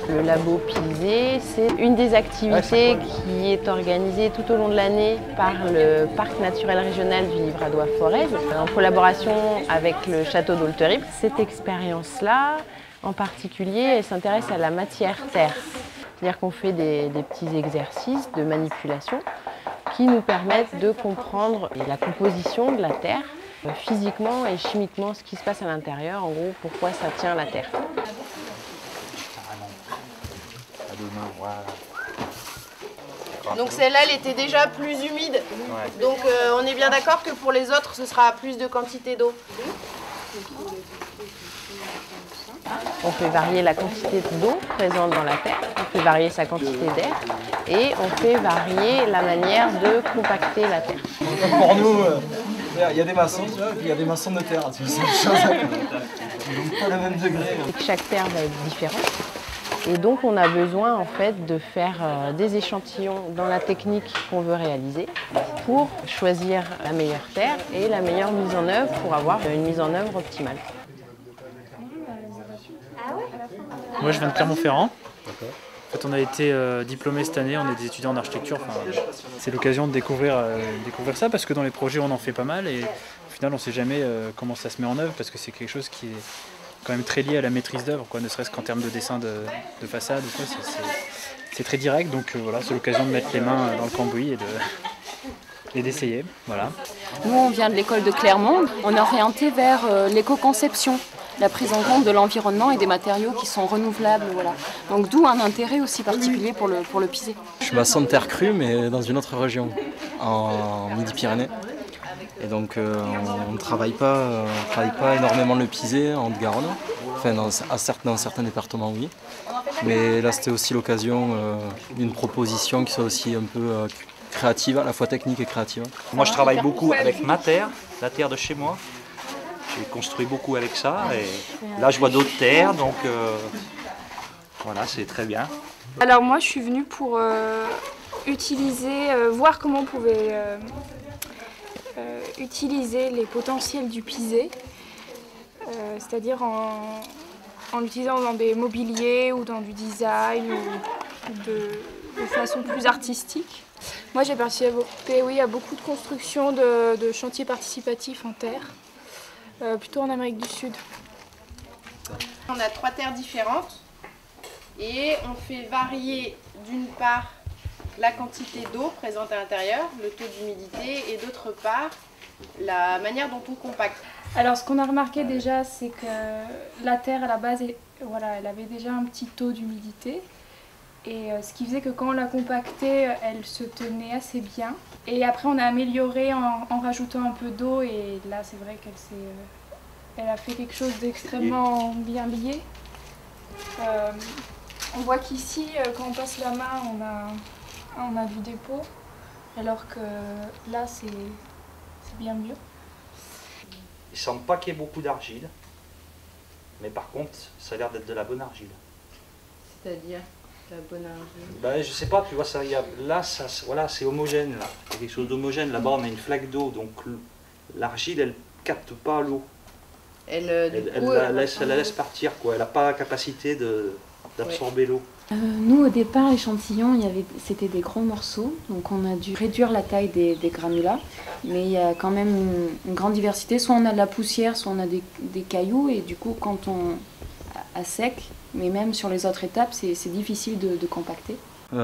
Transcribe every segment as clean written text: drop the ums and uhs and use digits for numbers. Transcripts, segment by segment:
Le labo Pisé, c'est une des activités qui est organisée tout au long de l'année par le Parc naturel régional du Livradois-Forez, en collaboration avec le château d'Olteripe. Cette expérience-là, en particulier, elle s'intéresse à la matière terre. C'est-à-dire qu'on fait des petits exercices de manipulation qui nous permettent de comprendre la composition de la terre, physiquement et chimiquement, ce qui se passe à l'intérieur, en gros, pourquoi ça tient la terre. Donc celle-là, elle était déjà plus humide. Donc on est bien d'accord que pour les autres, ce sera plus de quantité d'eau. On fait varier la quantité d'eau présente dans la terre, on fait varier sa quantité d'air et on fait varier la manière de compacter la terre. Pour nous, il y a des maçons, tu vois, et puis il y a des maçons de terre. C'est une chose. Ils n'ont pas le même degré. Chaque terre va être différente. Et donc on a besoin en fait de faire des échantillons dans la technique qu'on veut réaliser pour choisir la meilleure terre et la meilleure mise en œuvre pour avoir une mise en œuvre optimale. Moi je viens de Clermont-Ferrand. En fait on a été diplômés cette année, on est des étudiants en architecture. Enfin, c'est l'occasion de découvrir ça parce que dans les projets on en fait pas mal et au final on ne sait jamais comment ça se met en œuvre parce que c'est quelque chose qui est quand même très lié à la maîtrise d'œuvre, ne serait-ce qu'en termes de dessin de façade. C'est très direct, donc voilà, c'est l'occasion de mettre les mains dans le cambouis et d'essayer. Voilà. Nous, on vient de l'école de Clermont, on est orienté vers l'éco-conception, la prise en compte de l'environnement et des matériaux qui sont renouvelables. Voilà. Donc d'où un intérêt aussi particulier pour le Pisé. Je suis maçon de terre crue, mais dans une autre région, en Midi-Pyrénées. Et donc on ne travaille pas énormément le Pisé en Haute-Garonne, enfin dans certains départements oui, mais là c'était aussi l'occasion d'une proposition qui soit aussi un peu créative, à la fois technique et créative. Moi je travaille beaucoup avec ma terre, la terre de chez moi, j'ai construit beaucoup avec ça et là je vois d'autres terres donc voilà c'est très bien. Alors moi je suis venue pour voir comment on pouvait utiliser les potentiels du Pisé, c'est-à-dire en l'utilisant dans des mobiliers ou dans du design ou de façon plus artistique. Moi j'ai participé à beaucoup de constructions de chantiers participatifs en terre, plutôt en Amérique du Sud. On a 3 terres différentes et on fait varier d'une part la quantité d'eau présente à l'intérieur, le taux d'humidité et d'autre part la manière dont on compacte. Alors ce qu'on a remarqué déjà c'est que la terre à la base elle avait déjà un petit taux d'humidité et ce qui faisait que quand on l'a compactée elle se tenait assez bien et après on a amélioré en rajoutant un peu d'eau et là c'est vrai qu'elle a fait quelque chose d'extrêmement bien lié. On voit qu'ici quand on passe la main on a du dépôt, alors que là c'est bien mieux. Il ne semble pas qu'il y ait beaucoup d'argile, mais par contre ça a l'air d'être de la bonne argile. C'est-à-dire la bonne argile? Ben, je sais pas, tu vois, là voilà, c'est homogène. Là. Il y a quelque chose d'homogène. Là-bas on a une flaque d'eau, donc l'argile elle capte pas l'eau. Elle la laisse partir, quoi. Elle n'a pas la capacité d'absorber l'eau. Nous, au départ, l'échantillon, c'était des gros morceaux, donc on a dû réduire la taille des granulats, mais il y a quand même une grande diversité. Soit on a de la poussière, soit on a des cailloux, et du coup, quand on à sec, mais même sur les autres étapes, c'est difficile de compacter. Là,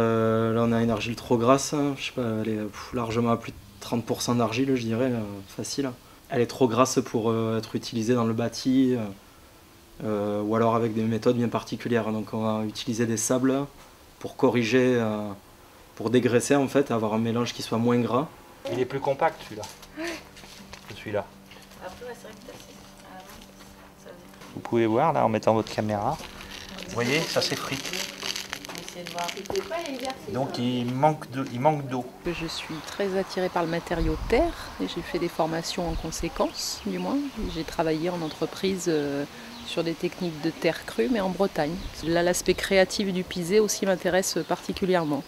on a une argile trop grasse, hein. Je sais pas, elle est largement à plus de 30% d'argile, je dirais, facile. Elle est trop grasse pour être utilisée dans le bâti. Ou alors avec des méthodes bien particulières. Donc on va utiliser des sables pour corriger, pour dégraisser en fait, avoir un mélange qui soit moins gras. Il est plus compact celui-là. Celui-là. Vous pouvez voir là en mettant votre caméra. Vous voyez, ça s'effrite. Donc il manque d'eau. Je suis très attirée par le matériau terre et j'ai fait des formations en conséquence, du moins. J'ai travaillé en entreprise sur des techniques de terre crue, mais en Bretagne. Là, l'aspect créatif du Pisé aussi m'intéresse particulièrement.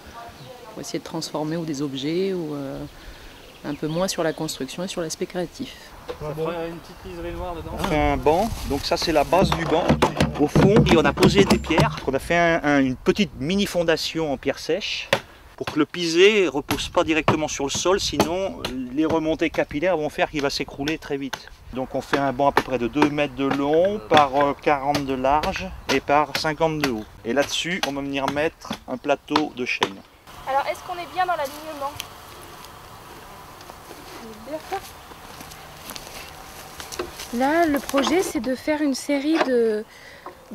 Pour essayer de transformer ou des objets, ou un peu moins sur la construction et sur l'aspect créatif. On fera une petite liserie noire dedans. On fait un banc, donc ça c'est la base du banc. au fond et on a posé des pierres. On a fait une petite mini fondation en pierre sèche pour que le pisé ne repose pas directement sur le sol, sinon les remontées capillaires vont faire qu'il va s'écrouler très vite. Donc on fait un banc à peu près de 2 mètres de long par 40 de large et par 50 de haut. Et là-dessus, on va venir mettre un plateau de chêne. Alors est-ce qu'on est bien dans l'alignement? Là, le projet, c'est de faire une série de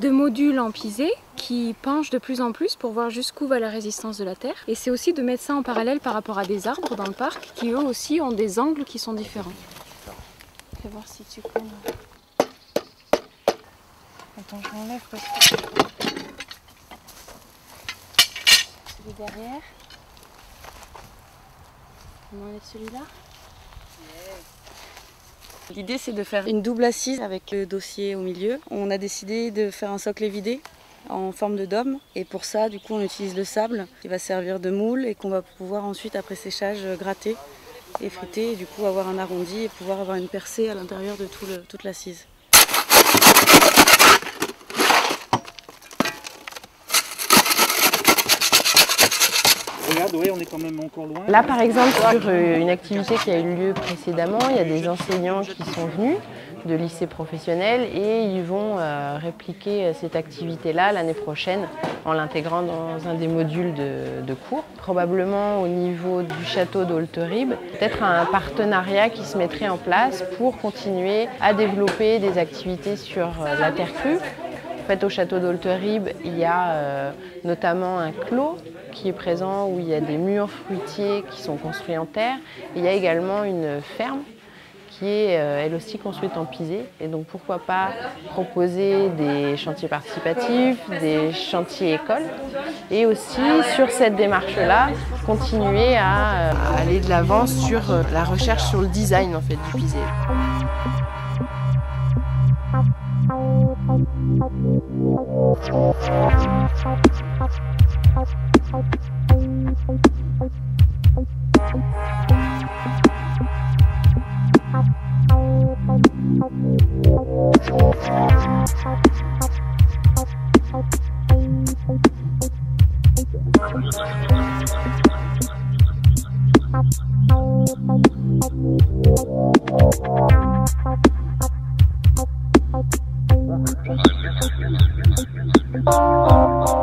modules en pisé qui penchent de plus en plus pour voir jusqu'où va la résistance de la terre. Et c'est aussi de mettre ça en parallèle par rapport à des arbres dans le parc qui eux aussi ont des angles qui sont différents. Fais voir si tu peux. Attends, je l'enlève parce que... Celui derrière. On enlève celui-là. L'idée c'est de faire une double assise avec le dossier au milieu. On a décidé de faire un socle évidé en forme de dôme et pour ça du coup on utilise le sable qui va servir de moule et qu'on va pouvoir ensuite après séchage gratter et friter et du coup avoir un arrondi et pouvoir avoir une percée à l'intérieur de toute l'assise. Regarde, oui, on est quand même encore loin. Là, par exemple, sur une activité qui a eu lieu précédemment, il y a des enseignants qui sont venus de lycées professionnels et ils vont répliquer cette activité-là l'année prochaine en l'intégrant dans un des modules de cours. Probablement au niveau du château d'Olterib, peut-être un partenariat qui se mettrait en place pour continuer à développer des activités sur la terre crue. En fait, au château d'Olterib, il y a notamment un clos qui est présent où il y a des murs fruitiers qui sont construits en terre. Et il y a également une ferme qui est elle aussi construite en pisé. Et donc pourquoi pas proposer des chantiers participatifs, des chantiers écoles. Et aussi sur cette démarche-là, continuer à aller de l'avant sur la recherche sur le design en fait, du pisé. Oh,